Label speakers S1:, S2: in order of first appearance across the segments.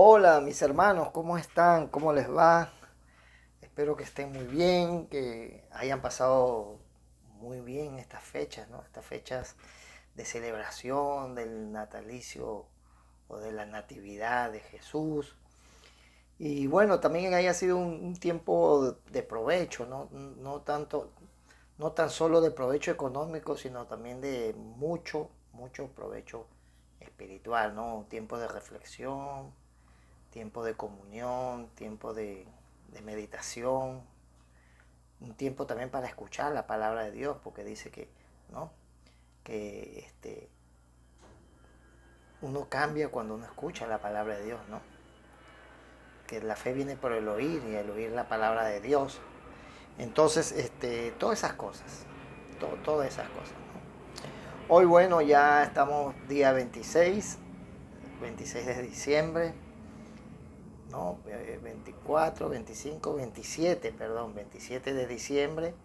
S1: Hola mis hermanos, ¿cómo están? ¿Cómo les va? Espero que estén muy bien, que hayan pasado muy bien estas fechas, ¿no? Estas fechas de celebración del natalicio o de la natividad de Jesús. Y bueno, también haya sido un tiempo de provecho, ¿no? No tanto, no tan solo de provecho económico, sino también de mucho provecho espiritual, ¿no? Un tiempo de reflexión, tiempo de comunión, tiempo de meditación, un tiempo también para escuchar la palabra de Dios, porque dice que, ¿no? que uno cambia cuando uno escucha la palabra de Dios, ¿no? Que la fe viene por el oír y el oír la palabra de Dios. Entonces, todas esas cosas, todas esas cosas, ¿no? Hoy, bueno, ya estamos día 26 de diciembre, ¿no? 24, 25, 27, perdón, 27 de diciembre.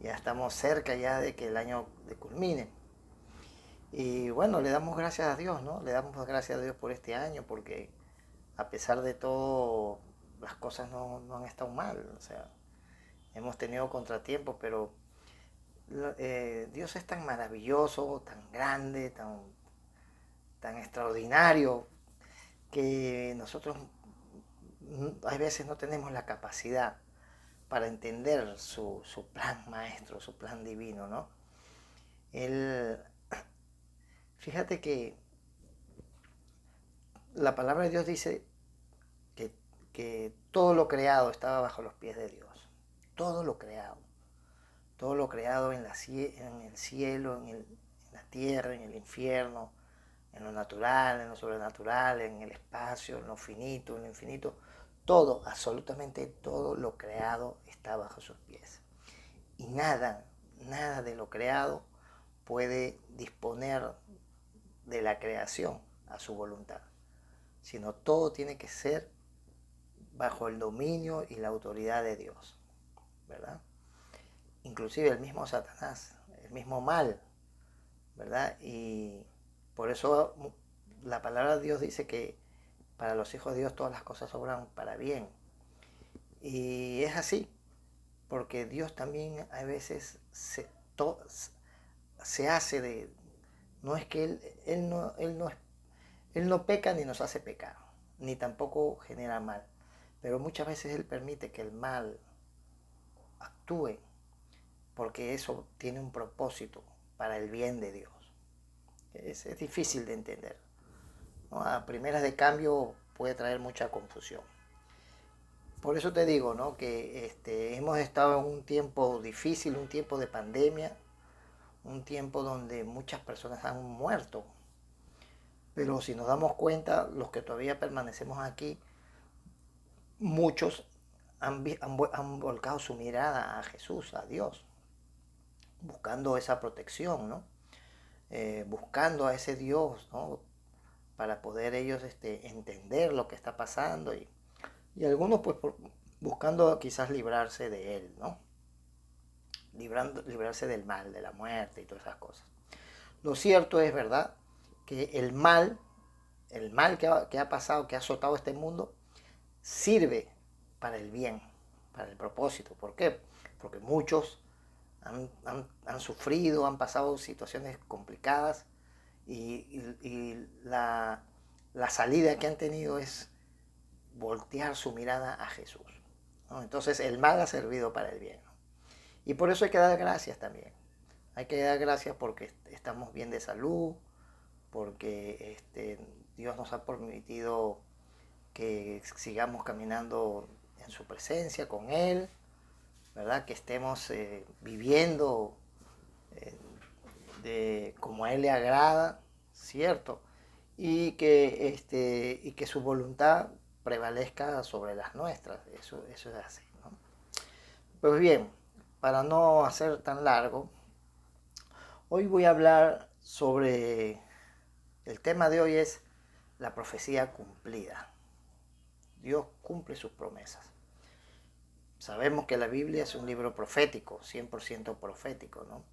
S1: Ya estamos cerca ya de que el año culmine. Y bueno, le damos gracias a Dios, ¿no? Le damos gracias a Dios por este año, porque a pesar de todo, las cosas no han estado mal. O sea, hemos tenido contratiempos, pero Dios es tan maravilloso, tan grande, tan extraordinario, que nosotros a veces no tenemos la capacidad para entender su plan maestro, su plan divino, ¿no? Él, fíjate que la palabra de Dios dice que, que todo lo creado estaba bajo los pies de Dios. Todo lo creado. Todo lo creado en el cielo, en la tierra, en el infierno, en lo natural, en lo sobrenatural, en el espacio, en lo finito, en lo infinito. Todo, absolutamente todo lo creado está bajo sus pies. Y nada de lo creado puede disponer de la creación a su voluntad, sino todo tiene que ser bajo el dominio y la autoridad de Dios, ¿verdad? Inclusive el mismo Satanás, el mismo mal, ¿verdad? Y por eso la palabra de Dios dice que para los hijos de Dios todas las cosas obran para bien. Y es así, porque Dios también a veces se hace de... No es que Él no peca ni nos hace pecar, ni tampoco genera mal, pero muchas veces Él permite que el mal actúe porque eso tiene un propósito para el bien de Dios. Es difícil de entender, ¿no? A primeras de cambio puede traer mucha confusión. Por eso te digo, ¿no? Que hemos estado en un tiempo difícil, un tiempo de pandemia, un tiempo donde muchas personas han muerto. Pero si nos damos cuenta, los que todavía permanecemos aquí, muchos han volcado su mirada a Jesús, a Dios, buscando esa protección, ¿no? Buscando a ese Dios, ¿no? Para poder ellos entender lo que está pasando y algunos pues buscando quizás librarse de él, ¿no? Librarse del mal, de la muerte y todas esas cosas. Lo cierto es, ¿verdad? Que el mal que ha pasado, que ha azotado este mundo, sirve para el bien, para el propósito. ¿Por qué? Porque muchos han sufrido, han pasado situaciones complicadas y la salida que han tenido es voltear su mirada a Jesús, ¿no? Entonces el mal ha servido para el bien, ¿no? Y por eso hay que dar gracias también. Hay que dar gracias porque estamos bien de salud, porque Dios nos ha permitido que sigamos caminando en su presencia con Él, ¿verdad? Que estemos viviendo eh, como a Él le agrada, ¿cierto? Y que su voluntad prevalezca sobre las nuestras. Eso es así, ¿no? Pues bien, para no hacer tan largo, hoy voy a hablar sobre, el tema de hoy es la profecía cumplida. Dios cumple sus promesas. Sabemos que la Biblia es un libro profético, 100% profético, ¿no?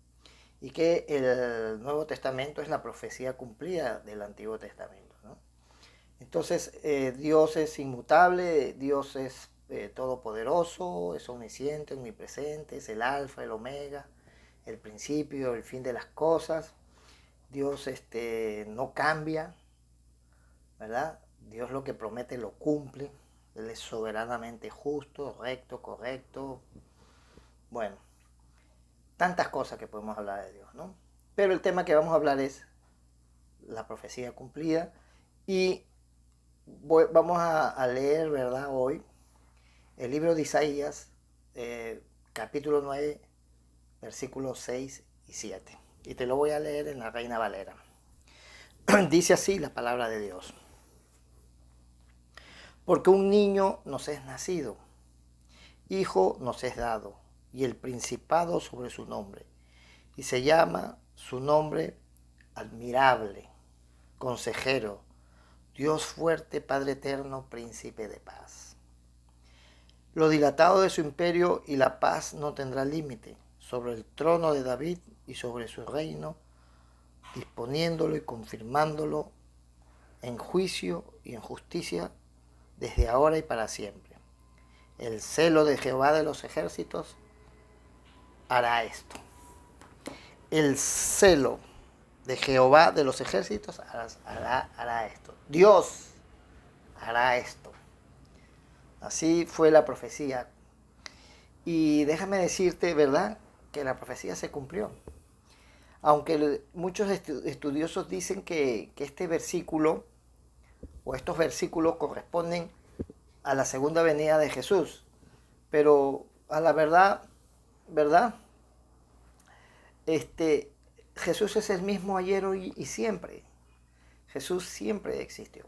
S1: Y que el Nuevo Testamento es la profecía cumplida del Antiguo Testamento, ¿no? Entonces, Dios es inmutable, Dios es todopoderoso, es omnisciente, omnipresente, es el alfa, el omega, el principio, el fin de las cosas. Dios no cambia, ¿verdad? Dios lo que promete lo cumple. Él es soberanamente justo, recto, correcto. Bueno, tantas cosas que podemos hablar de Dios, ¿no? Pero el tema que vamos a hablar es la profecía cumplida y vamos a leer, ¿verdad? Hoy el libro de Isaías, capítulo 9, versículos 6 y 7. Y te lo voy a leer en la Reina Valera. Dice así la palabra de Dios. Porque un niño nos es nacido, hijo nos es dado, y el principado sobre su nombre. Y se llama su nombre admirable, consejero, Dios fuerte, Padre eterno, príncipe de paz. Lo dilatado de su imperio y la paz no tendrá límite sobre el trono de David y sobre su reino, disponiéndolo y confirmándolo en juicio y en justicia desde ahora y para siempre. El celo de Jehová de los ejércitos hará esto. El celo de Jehová de los ejércitos hará esto. Dios hará esto. Así fue la profecía. Y déjame decirte, ¿verdad?, que la profecía se cumplió. Aunque muchos estudiosos dicen que este versículo o estos versículos corresponden a la segunda venida de Jesús. Pero a la verdad, Jesús es el mismo ayer, hoy y siempre. Jesús siempre existió,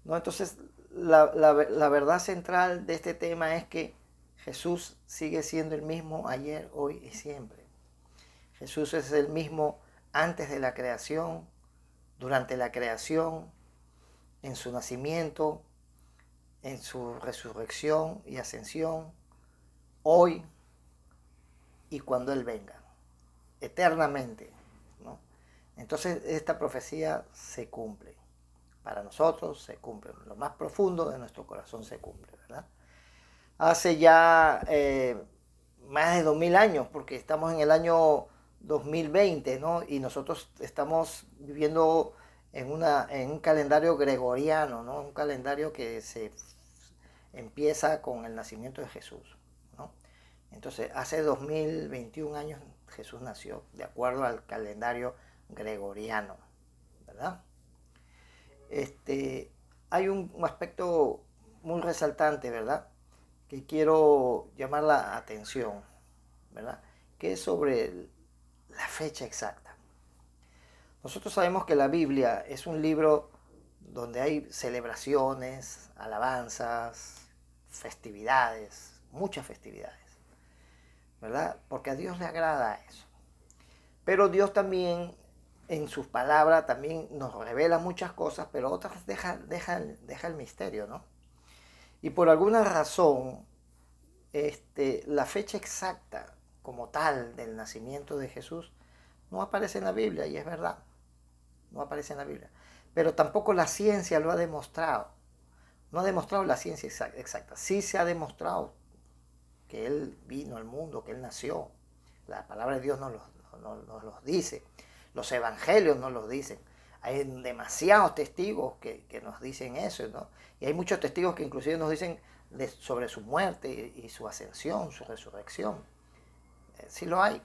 S1: ¿no? Entonces, la verdad central de este tema es que Jesús sigue siendo el mismo ayer, hoy y siempre. Jesús es el mismo antes de la creación, durante la creación, en su nacimiento, en su resurrección y ascensión, hoy y cuando Él venga, eternamente, ¿no? Entonces esta profecía se cumple. Para nosotros se cumple. Lo más profundo de nuestro corazón se cumple, ¿verdad? Hace ya más de 2000 años, porque estamos en el año 2020, ¿no? Y nosotros estamos viviendo en un calendario gregoriano, ¿no? Un calendario que se empieza con el nacimiento de Jesús, ¿no? Entonces, hace 2021 años Jesús nació, de acuerdo al calendario gregoriano, ¿verdad? Hay un aspecto muy resaltante, ¿verdad?, que quiero llamar la atención, ¿verdad?, que es sobre la fecha exacta. Nosotros sabemos que la Biblia es un libro donde hay celebraciones, alabanzas, festividades, muchas festividades, ¿verdad? Porque a Dios le agrada eso. Pero Dios también, en sus palabras, también nos revela muchas cosas, pero otras deja el misterio, ¿no? Y por alguna razón, la fecha exacta como tal del nacimiento de Jesús no aparece en la Biblia, y es verdad, no aparece en la Biblia. Pero tampoco la ciencia lo ha demostrado. No ha demostrado la ciencia exacta. Sí se ha demostrado que Él vino al mundo, que Él nació. La palabra de Dios nos lo dice. Los evangelios nos lo dicen. Hay demasiados testigos que nos dicen eso, ¿no? Y hay muchos testigos que inclusive nos dicen sobre su muerte y su ascensión, su resurrección. Sí lo hay.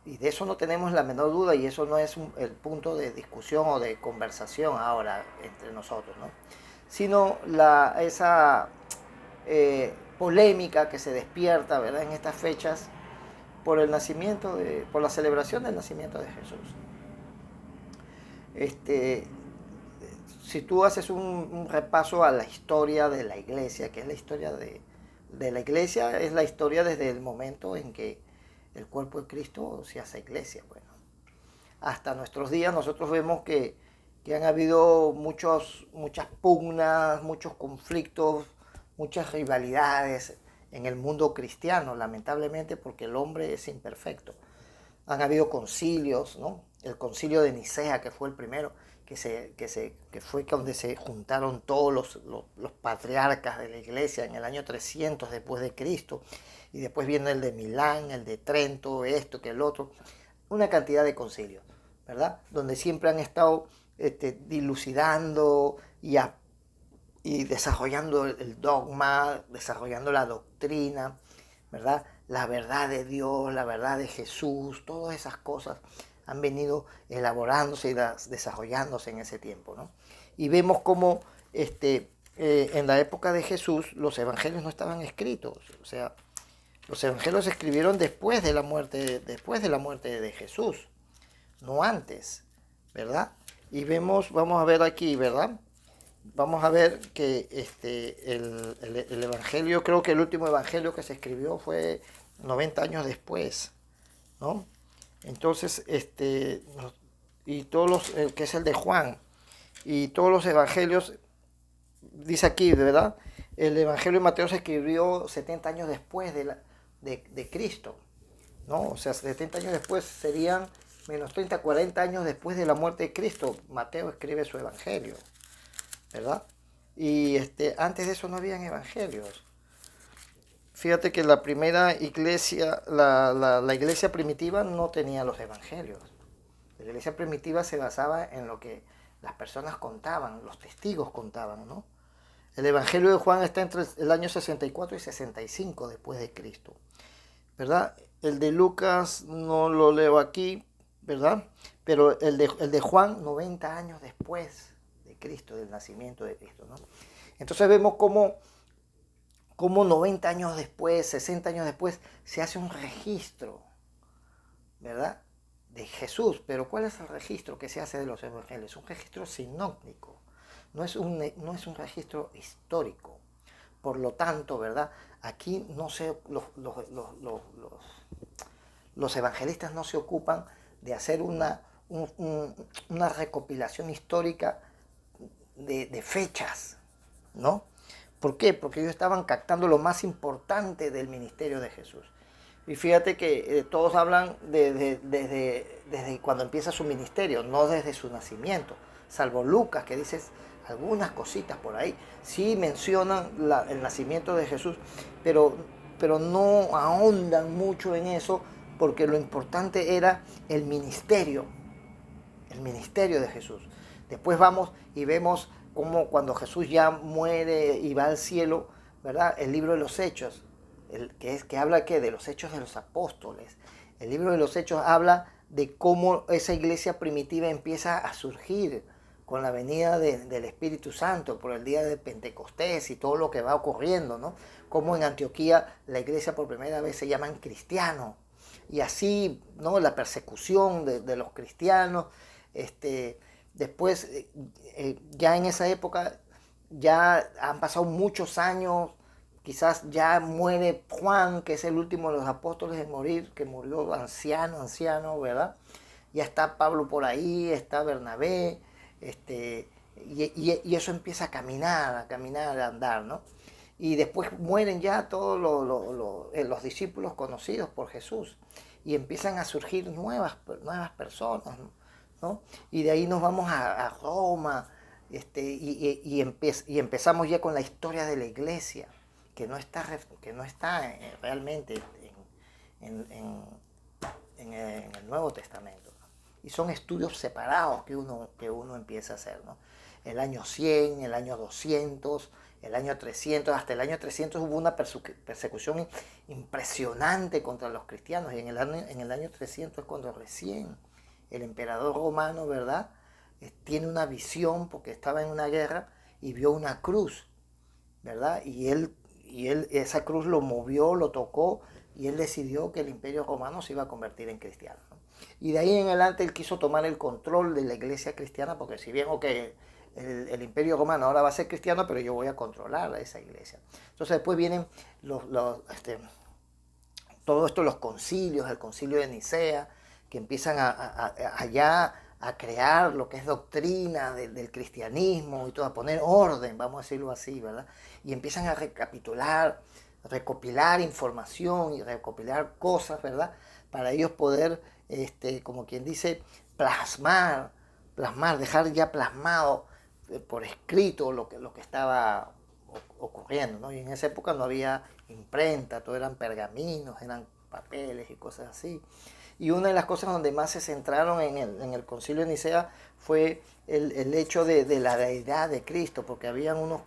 S1: Y de eso no tenemos la menor duda, y eso no es el punto de discusión o de conversación ahora entre nosotros, ¿no? Sino esa polémica que se despierta, ¿verdad?, en estas fechas por por la celebración del nacimiento de Jesús. Si tú haces un repaso a la historia de la iglesia, que es la historia de la iglesia, es la historia desde el momento en que el cuerpo de Cristo se hace iglesia. Bueno, hasta nuestros días nosotros vemos que han habido muchas pugnas, muchos conflictos, muchas rivalidades en el mundo cristiano, lamentablemente, porque el hombre es imperfecto. Han habido concilios, ¿no? El concilio de Nicea, que fue el primero, que fue donde se juntaron todos los patriarcas de la iglesia en el año 300 después de Cristo, y después viene el de Milán, el de Trento, esto, que el otro, una cantidad de concilios, ¿verdad? Donde siempre han estado dilucidando y desarrollando el dogma, desarrollando la doctrina, ¿verdad? La verdad de Dios, la verdad de Jesús, todas esas cosas han venido elaborándose y desarrollándose en ese tiempo, ¿no? Y vemos cómo en la época de Jesús los evangelios no estaban escritos, o sea, los evangelios se escribieron después de la muerte de Jesús, no antes, ¿verdad? Y vamos a ver aquí, ¿verdad? Vamos a ver que el evangelio, creo que el último evangelio que se escribió fue 90 años después, ¿no? Entonces, y todos los, que es el de Juan, y todos los evangelios, dice aquí, ¿verdad? El evangelio de Mateo se escribió 70 años después de Cristo, ¿no? O sea, 70 años después serían menos 30, 40 años después de la muerte de Cristo. Mateo escribe su evangelio, ¿verdad? Y antes de eso no habían evangelios. Fíjate que la primera iglesia, la iglesia primitiva no tenía los evangelios. La iglesia primitiva se basaba en lo que las personas contaban, los testigos contaban, ¿no? El evangelio de Juan está entre el año 64 y 65 después de Cristo, ¿verdad? El de Lucas no lo leo aquí, ¿verdad? Pero el de Juan, 90 años después de Cristo, del nacimiento de Cristo, ¿no? Entonces vemos cómo 90 años después, 60 años después, se hace un registro, ¿verdad?, de Jesús. Pero ¿cuál es el registro que se hace de los evangelios? Un registro sinóptico, no es un registro histórico. Por lo tanto, ¿verdad?, aquí no se, los evangelistas no se ocupan de hacer una recopilación histórica de fechas, ¿no? ¿Por qué? Porque ellos estaban captando lo más importante del ministerio de Jesús. Y fíjate que todos hablan desde cuando empieza su ministerio, no desde su nacimiento, salvo Lucas, que dice algunas cositas por ahí. Sí mencionan el nacimiento de Jesús, pero no ahondan mucho en eso, porque lo importante era el ministerio de Jesús. Después vamos y vemos cómo cuando Jesús ya muere y va al cielo, ¿verdad? El libro de los Hechos, que habla de los Hechos de los Apóstoles. El libro de los Hechos habla de cómo esa iglesia primitiva empieza a surgir con la venida del Espíritu Santo por el día de Pentecostés y todo lo que va ocurriendo, ¿no? Como en Antioquía la iglesia por primera vez se llaman cristianos. Y así, ¿no?, la persecución de los cristianos. Después, ya en esa época, ya han pasado muchos años, quizás ya muere Juan, que es el último de los apóstoles en morir, que murió anciano, ¿verdad? Ya está Pablo por ahí, está Bernabé, y eso empieza a caminar, a andar, ¿no? Y después mueren ya todos los discípulos conocidos por Jesús, y empiezan a surgir nuevas personas, ¿no? Y de ahí nos vamos a Roma, y empezamos ya con la historia de la iglesia, que no está realmente en el Nuevo Testamento, ¿no? Y son estudios separados que uno empieza a hacer, ¿no? El año 100, el año 200, el año 300, hasta el año 300 hubo una persecución impresionante contra los cristianos, y en el año 300 es cuando recién el emperador romano, ¿verdad?, tiene una visión, porque estaba en una guerra y vio una cruz, ¿verdad? Y él esa cruz lo movió, lo tocó, y él decidió que el imperio romano se iba a convertir en cristiano, ¿no? Y de ahí en adelante él quiso tomar el control de la iglesia cristiana, porque si bien, el imperio romano ahora va a ser cristiano, pero yo voy a controlar a esa iglesia. Entonces después vienen todo esto, los concilios, el concilio de Nicea, que empiezan allá a crear lo que es doctrina del cristianismo y todo, a poner orden, vamos a decirlo así, ¿verdad? Y empiezan a recopilar información y recopilar cosas, ¿verdad?, para ellos poder, como quien dice, plasmar plasmar, dejar ya plasmado por escrito lo que estaba ocurriendo, ¿no? Y en esa época no había imprenta, todo eran pergaminos, eran papeles y cosas así. Y una de las cosas donde más se centraron en el concilio de Nicea fue el hecho de la deidad de Cristo, porque habían unos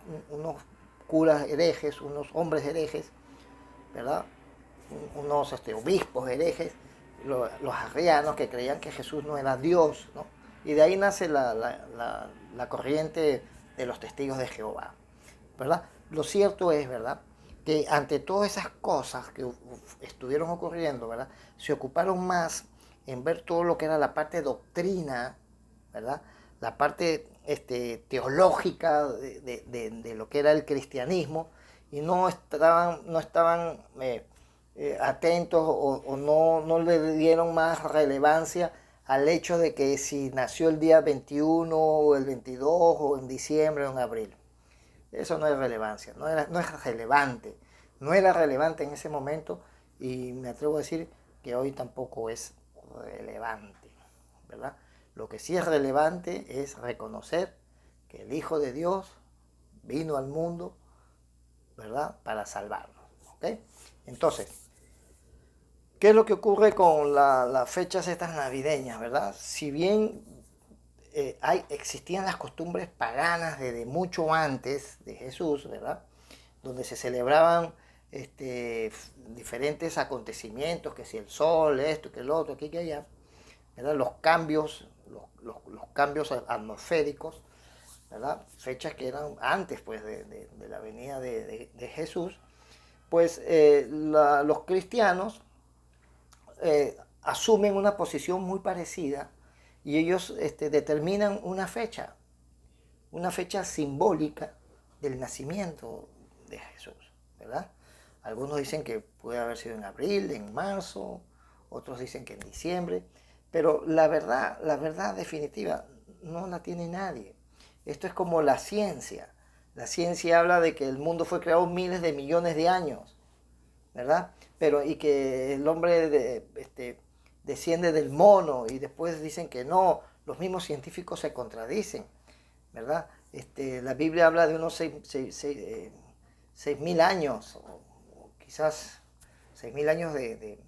S1: curas herejes, unos hombres herejes, ¿verdad? Unos obispos herejes, los arrianos, que creían que Jesús no era Dios, ¿no? Y de ahí nace la corriente de los testigos de Jehová, ¿verdad? Lo cierto es, ¿verdad?, que ante todas esas cosas que estuvieron ocurriendo, ¿verdad?, se ocuparon más en ver todo lo que era la parte doctrina, ¿verdad?, la parte teológica de lo que era el cristianismo, y no estaban atentos o no le dieron más relevancia al hecho de que si nació el día 21 o el 22 o en diciembre o en abril. Eso no es relevancia, no es relevante, no era relevante en ese momento, y me atrevo a decir que hoy tampoco es relevante, ¿verdad? Lo que sí es relevante es reconocer que el Hijo de Dios vino al mundo, ¿verdad?, para salvarnos, ¿ok? Entonces, ¿qué es lo que ocurre con las fechas estas navideñas, ¿verdad? Si bien existían las costumbres paganas desde mucho antes de Jesús, ¿verdad?, donde se celebraban diferentes acontecimientos, que si el sol, esto, que el otro, aquí, que allá, ¿verdad?, los cambios, los cambios atmosféricos, ¿verdad?, fechas que eran antes, pues, de la venida de Jesús, pues los cristianos asumen una posición muy parecida, y ellos determinan una fecha simbólica del nacimiento de Jesús, ¿verdad? Algunos dicen que puede haber sido en abril, en marzo, otros dicen que en diciembre, pero la verdad definitiva no la tiene nadie. Esto es como la ciencia. La ciencia habla de que el mundo fue creado miles de millones de años, ¿verdad? Pero y que el hombre desciende del mono, y después dicen que no. Los mismos científicos se contradicen, ¿verdad? La Biblia habla de unos 6.000 años, o quizás 6.000 años de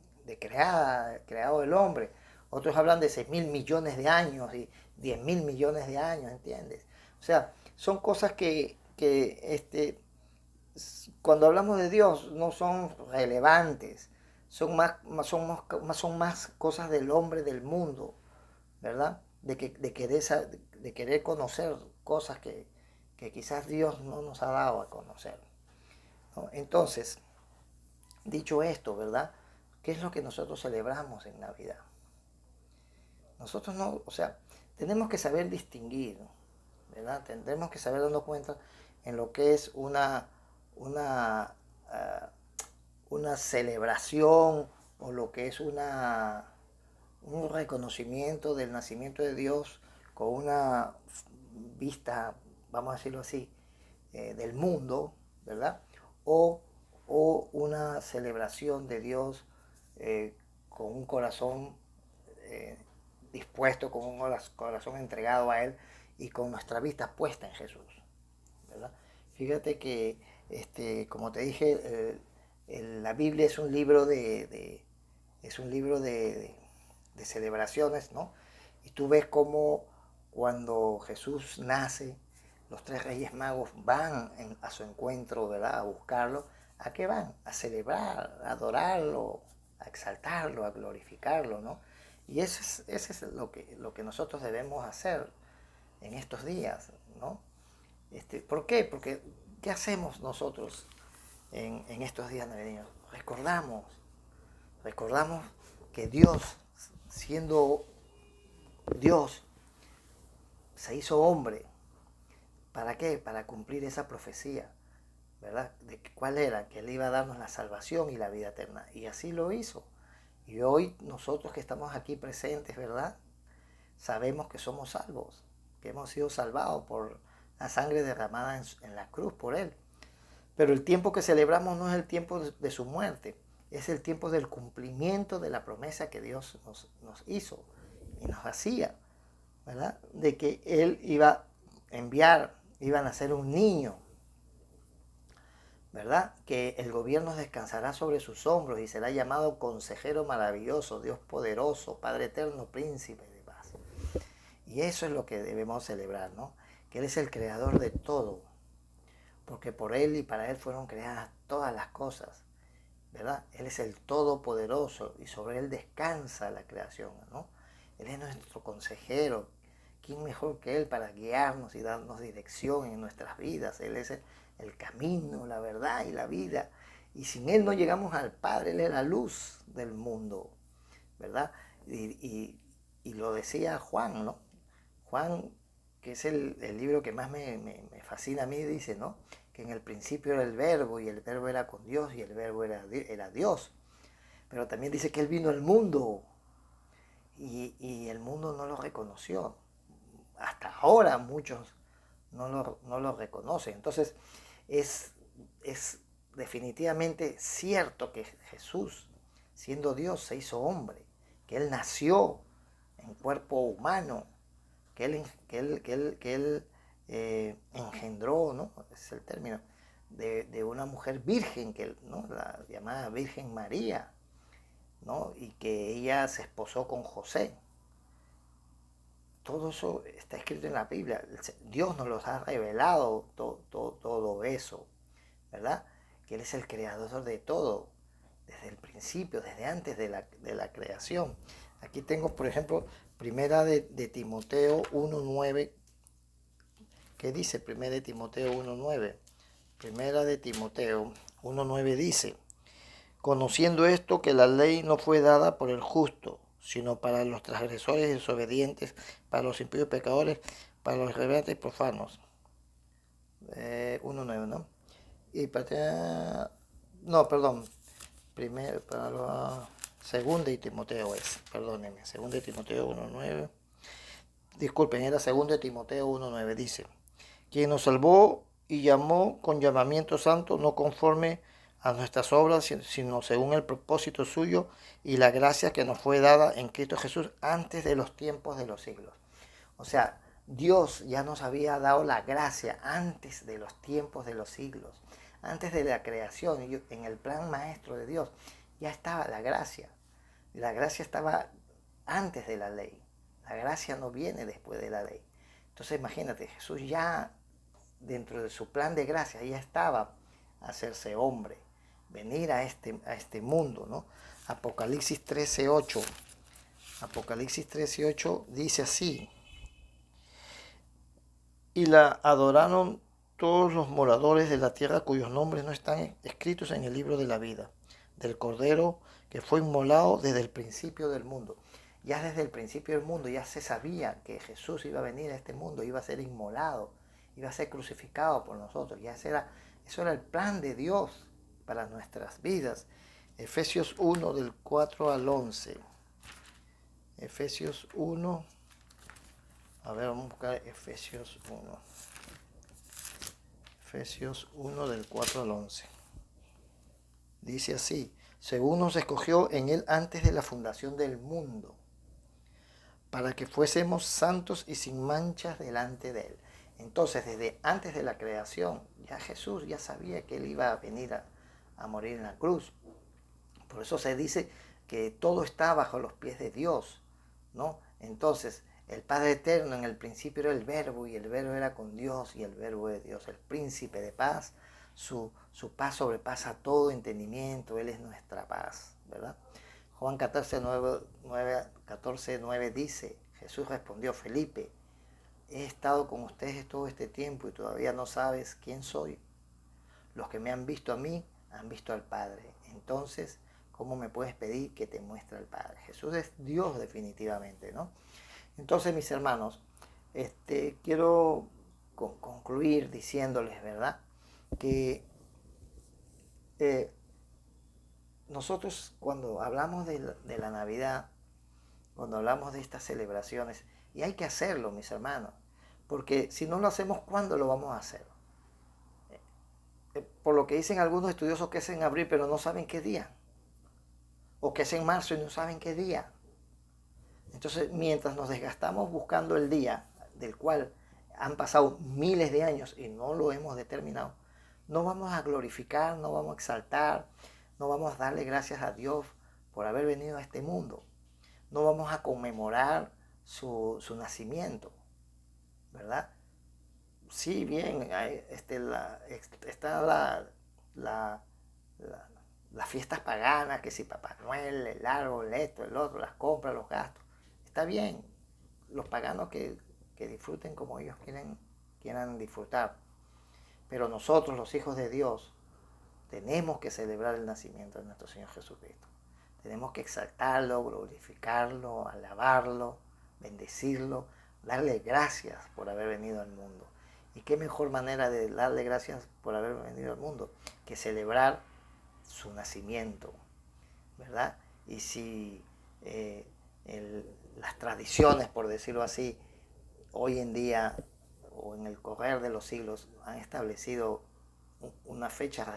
S1: creado el hombre. Otros hablan de 6.000 millones de años y 10.000 millones de años, ¿entiendes? O sea, son cosas que cuando hablamos de Dios no son relevantes, son más cosas del hombre, del mundo, ¿verdad? De querer conocer cosas que quizás Dios no nos ha dado a conocer, ¿no? Entonces, dicho esto, ¿verdad?, ¿qué es lo que nosotros celebramos en Navidad? Nosotros no, o sea, tenemos que saber distinguir, ¿verdad? Tendremos que saber darnos cuenta en lo que es una, uh, una celebración, o lo que es un reconocimiento del nacimiento de Dios con una vista, vamos a decirlo así, del mundo, ¿verdad? O, o una celebración de Dios con un corazón eh, dispuesto, con un corazón entregado a Él, y con nuestra vista puesta en Jesús, ¿verdad? Fíjate que, como te dije, la Biblia es un libro de celebraciones, ¿no? Y tú ves cómo cuando Jesús nace, los tres reyes magos van a su encuentro, ¿verdad?, a buscarlo. ¿A qué van? A celebrar, a adorarlo, a exaltarlo, a glorificarlo, ¿no? Y eso es lo que nosotros debemos hacer en estos días, ¿no? ¿Por qué? Porque ¿qué hacemos nosotros en estos días navideños? Recordamos que Dios, siendo Dios, se hizo hombre. ¿Para qué? Para cumplir esa profecía, ¿verdad? ¿Cuál era? Que Él iba a darnos la salvación y la vida eterna. Y así lo hizo. Y hoy nosotros que estamos aquí presentes, ¿verdad?, sabemos que somos salvos, que hemos sido salvados por la sangre derramada en la cruz por Él. Pero el tiempo que celebramos no es el tiempo de su muerte, es el tiempo del cumplimiento de la promesa que Dios nos hizo y nos hacía, ¿verdad? De que Él iba a enviar, iba a nacer un niño, ¿verdad? Que el gobierno descansará sobre sus hombros y será llamado Consejero Maravilloso, Dios Poderoso, Padre Eterno, Príncipe de Paz. Y eso es lo que debemos celebrar, ¿no? Que Él es el creador de todo, porque por Él y para Él fueron creadas todas las cosas, ¿verdad? Él es el Todopoderoso y sobre Él descansa la creación, ¿no? Él es nuestro consejero. ¿Quién mejor que Él para guiarnos y darnos dirección en nuestras vidas? Él es el camino, la verdad y la vida. Y sin Él no llegamos al Padre. Él es la luz del mundo, ¿verdad? Y lo decía Juan, ¿no? Juan, que es el libro que más me fascina a mí, dice, ¿no? Que en el principio era el verbo y el verbo era con Dios y el verbo era Dios. Pero también dice que Él vino al mundo y el mundo no lo reconoció. Hasta ahora muchos no lo reconocen. Entonces es, es definitivamente cierto que Jesús, siendo Dios, se hizo hombre, que Él nació en cuerpo humano, que él engendró, ¿no? Ese es el término, de una mujer virgen, ¿no? La llamada Virgen María, ¿no? Y que ella se esposó con José. Todo eso está escrito en la Biblia. Dios nos los ha revelado todo eso, ¿verdad? Que Él es el creador de todo, desde el principio, desde antes de la creación. Aquí tengo, por ejemplo, primera de Timoteo 1.9. ¿Qué dice primera de Timoteo 1.9? Primera de Timoteo 1.9 dice: conociendo esto, que la ley no fue dada por el justo, sino para los transgresores y desobedientes, para los impíos pecadores, para los rebeldes y profanos. 1.9, ¿no? Y para... No, perdón. Primero, para la segunda de Timoteo es, perdónenme, segunda de Timoteo 1.9. Disculpen, era segunda de Timoteo 1.9, dice: quien nos salvó y llamó con llamamiento santo, no conforme a nuestras obras, sino según el propósito suyo y la gracia que nos fue dada en Cristo Jesús antes de los tiempos de los siglos. O sea, Dios ya nos había dado la gracia antes de los tiempos de los siglos, antes de la creación, en el plan maestro de Dios ya estaba la gracia. La gracia estaba antes de la ley. La gracia no viene después de la ley. Entonces imagínate, Jesús ya dentro de su plan de gracia ya estaba hacerse hombre, venir a este mundo, ¿no? Apocalipsis 13:8. Apocalipsis 13:8 dice así: y la adoraron todos los moradores de la tierra cuyos nombres no están escritos en el libro de la vida, del Cordero que fue inmolado desde el principio del mundo. Ya desde el principio del mundo ya se sabía que Jesús iba a venir a este mundo, iba a ser inmolado, iba a ser crucificado por nosotros. Eso era el plan de Dios para nuestras vidas. Efesios 1 del 4 al 11. Efesios 1. A ver, vamos a buscar Efesios 1. Efesios 1 del 4 al 11. Dice así: según nos escogió en Él antes de la fundación del mundo, para que fuésemos santos y sin manchas delante de Él. Entonces, desde antes de la creación, ya Jesús ya sabía que Él iba a venir a morir en la cruz. Por eso se dice que todo está bajo los pies de Dios, ¿no? Entonces, el Padre Eterno en el principio era el Verbo, y el Verbo era con Dios, y el Verbo de Dios, el Príncipe de Paz. Su paz sobrepasa todo entendimiento, Él es nuestra paz, ¿verdad? Juan 14:9 dice: Jesús respondió: Felipe, he estado con ustedes todo este tiempo y todavía no sabes quién soy. Los que me han visto a mí han visto al Padre. Entonces, ¿cómo me puedes pedir que te muestre al Padre? Jesús es Dios definitivamente, ¿no? Entonces, mis hermanos, quiero concluir diciéndoles, ¿verdad?, que nosotros cuando hablamos de la Navidad, cuando hablamos de estas celebraciones, y hay que hacerlo, mis hermanos, porque si no lo hacemos, ¿cuándo lo vamos a hacer? Por lo que dicen algunos estudiosos, que es en abril, pero no saben qué día, o que es en marzo y no saben qué día. Entonces, mientras nos desgastamos buscando el día del cual han pasado miles de años y no lo hemos determinado, no vamos a glorificar, no vamos a exaltar, no vamos a darle gracias a Dios por haber venido a este mundo. No vamos a conmemorar su nacimiento, ¿verdad? Sí, bien, está la, las fiestas paganas, que si Papá Noel, el árbol, esto, el otro, las compras, los gastos. Está bien, los paganos que disfruten como ellos quieran disfrutar. Pero nosotros, los hijos de Dios, tenemos que celebrar el nacimiento de nuestro Señor Jesucristo. Tenemos que exaltarlo, glorificarlo, alabarlo, bendecirlo, darle gracias por haber venido al mundo. ¿Y qué mejor manera de darle gracias por haber venido al mundo que celebrar su nacimiento, ¿verdad? Y si las tradiciones, por decirlo así, hoy en día o en el correr de los siglos han establecido una fecha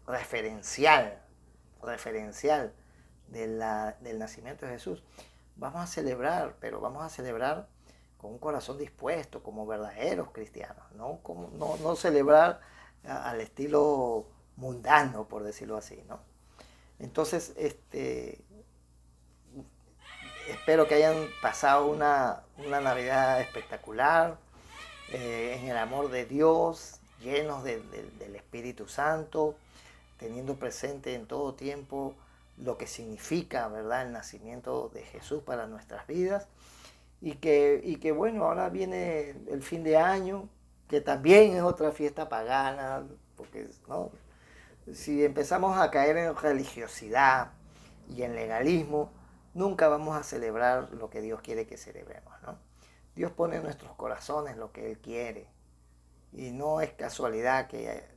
S1: referencial del nacimiento de Jesús, vamos a celebrar, pero vamos a celebrar con un corazón dispuesto, como verdaderos cristianos, no celebrar al estilo mundano, por decirlo así, ¿no? Entonces, espero que hayan pasado una Navidad espectacular, en el amor de Dios, llenos del Espíritu Santo, teniendo presente en todo tiempo lo que significa, ¿verdad?, el nacimiento de Jesús para nuestras vidas. Y que bueno, ahora viene el fin de año, que también es otra fiesta pagana, porque ¿no? Si empezamos a caer en religiosidad y en legalismo, nunca vamos a celebrar lo que Dios quiere que celebremos, ¿no? Dios pone en nuestros corazones lo que Él quiere. Y no es casualidad que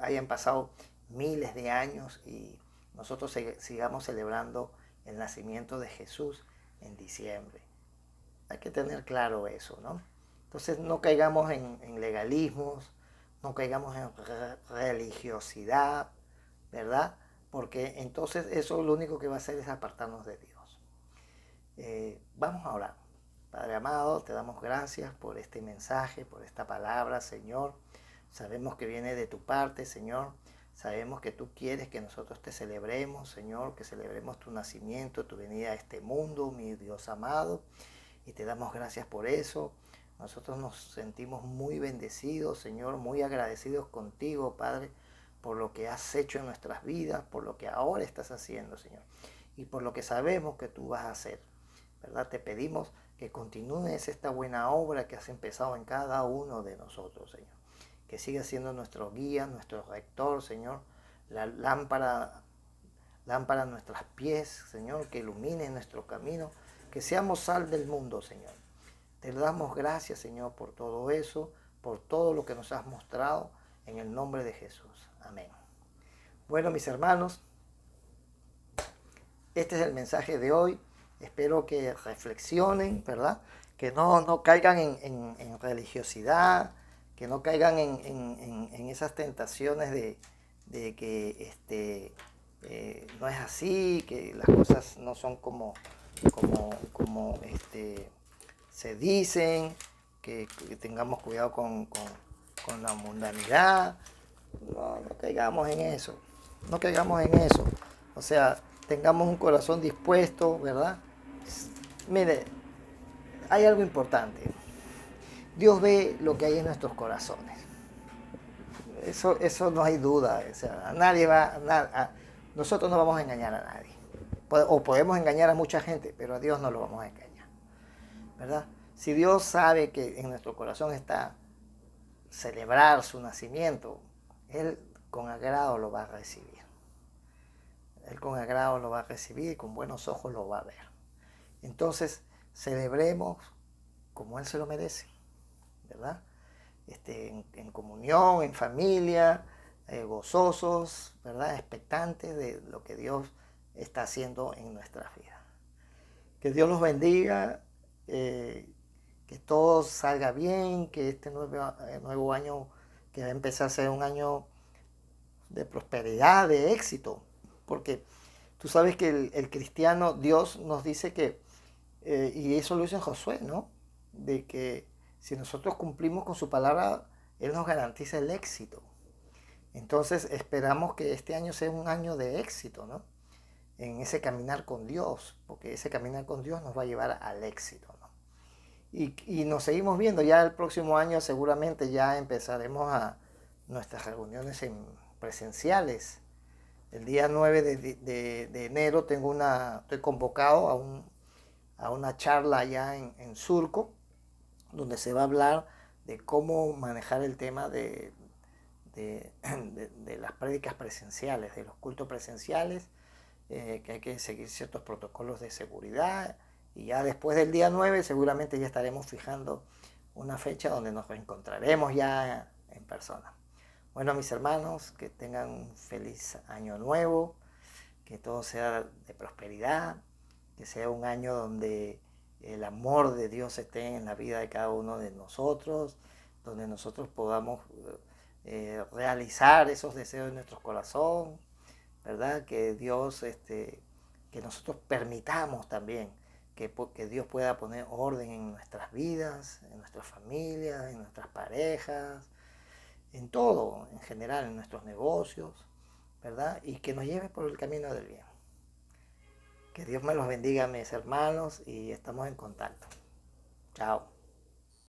S1: hayan pasado miles de años y nosotros sigamos celebrando el nacimiento de Jesús en diciembre. Hay que tener claro eso, ¿no? Entonces no caigamos en legalismos, no caigamos en religiosidad, ¿verdad? Porque entonces eso lo único que va a hacer es apartarnos de Dios. Vamos a orar. Padre amado, te damos gracias por este mensaje, por esta palabra, Señor. Sabemos que viene de tu parte, Señor. Sabemos que tú quieres que nosotros te celebremos, Señor, que celebremos tu nacimiento, tu venida a este mundo, mi Dios amado. Y te damos gracias por eso. Nosotros nos sentimos muy bendecidos, Señor, muy agradecidos contigo, Padre, por lo que has hecho en nuestras vidas, por lo que ahora estás haciendo, Señor, y por lo que sabemos que tú vas a hacer, ¿verdad? Te pedimos que continúes esta buena obra que has empezado en cada uno de nosotros, Señor. Que siga siendo nuestro guía, nuestro rector, Señor, la lámpara a nuestros pies, Señor, que ilumine nuestro camino, que seamos sal del mundo, Señor. Te damos gracias, Señor, por todo eso, por todo lo que nos has mostrado, en el nombre de Jesús. Amén. Bueno, mis hermanos, este es el mensaje de hoy. Espero que reflexionen, ¿verdad? Que no caigan en religiosidad, que no caigan en esas tentaciones de que no es así, que las cosas no son como se dicen, que tengamos cuidado con la mundanidad. No caigamos en eso, no caigamos en eso. O sea, tengamos un corazón dispuesto, ¿verdad? Mire, hay algo importante. Dios ve lo que hay en nuestros corazones. Eso no hay duda. O sea, nosotros no vamos a engañar a nadie. O podemos engañar a mucha gente, pero a Dios no lo vamos a engañar, ¿verdad? Si Dios sabe que en nuestro corazón está celebrar su nacimiento, Él con agrado lo va a recibir. Él con agrado lo va a recibir y con buenos ojos lo va a ver. Entonces, celebremos como Él se lo merece, ¿verdad? En comunión, en familia, gozosos, ¿verdad? Expectantes de lo que Dios está haciendo en nuestras vidas. Que Dios los bendiga, que todo salga bien, que este nuevo año que va a empezar a ser un año de prosperidad, de éxito, porque tú sabes que el cristiano, Dios nos dice que Y eso lo dice Josué, ¿no? De que si nosotros cumplimos con su palabra, Él nos garantiza el éxito. Entonces esperamos que este año sea un año de éxito, ¿no? En ese caminar con Dios, porque ese caminar con Dios nos va a llevar al éxito, ¿no? Y nos seguimos viendo, ya el próximo año seguramente ya empezaremos a nuestras reuniones presenciales. El día 9 de enero estoy convocado a una charla allá en Surco, donde se va a hablar de cómo manejar el tema de las prédicas presenciales, de los cultos presenciales, que hay que seguir ciertos protocolos de seguridad. Y ya después del día 9 seguramente ya estaremos fijando una fecha donde nos reencontraremos ya en persona. Bueno, mis hermanos, que tengan un feliz año nuevo, que todo sea de prosperidad, que sea un año donde el amor de Dios esté en la vida de cada uno de nosotros, donde nosotros podamos realizar esos deseos de nuestro corazón, ¿verdad? Que Dios, que nosotros permitamos también que Dios pueda poner orden en nuestras vidas, en nuestras familias, en nuestras parejas, en todo, en general, en nuestros negocios, ¿verdad? Y que nos lleve por el camino del bien. Que Dios me los bendiga, mis hermanos, y estamos en contacto. Chao.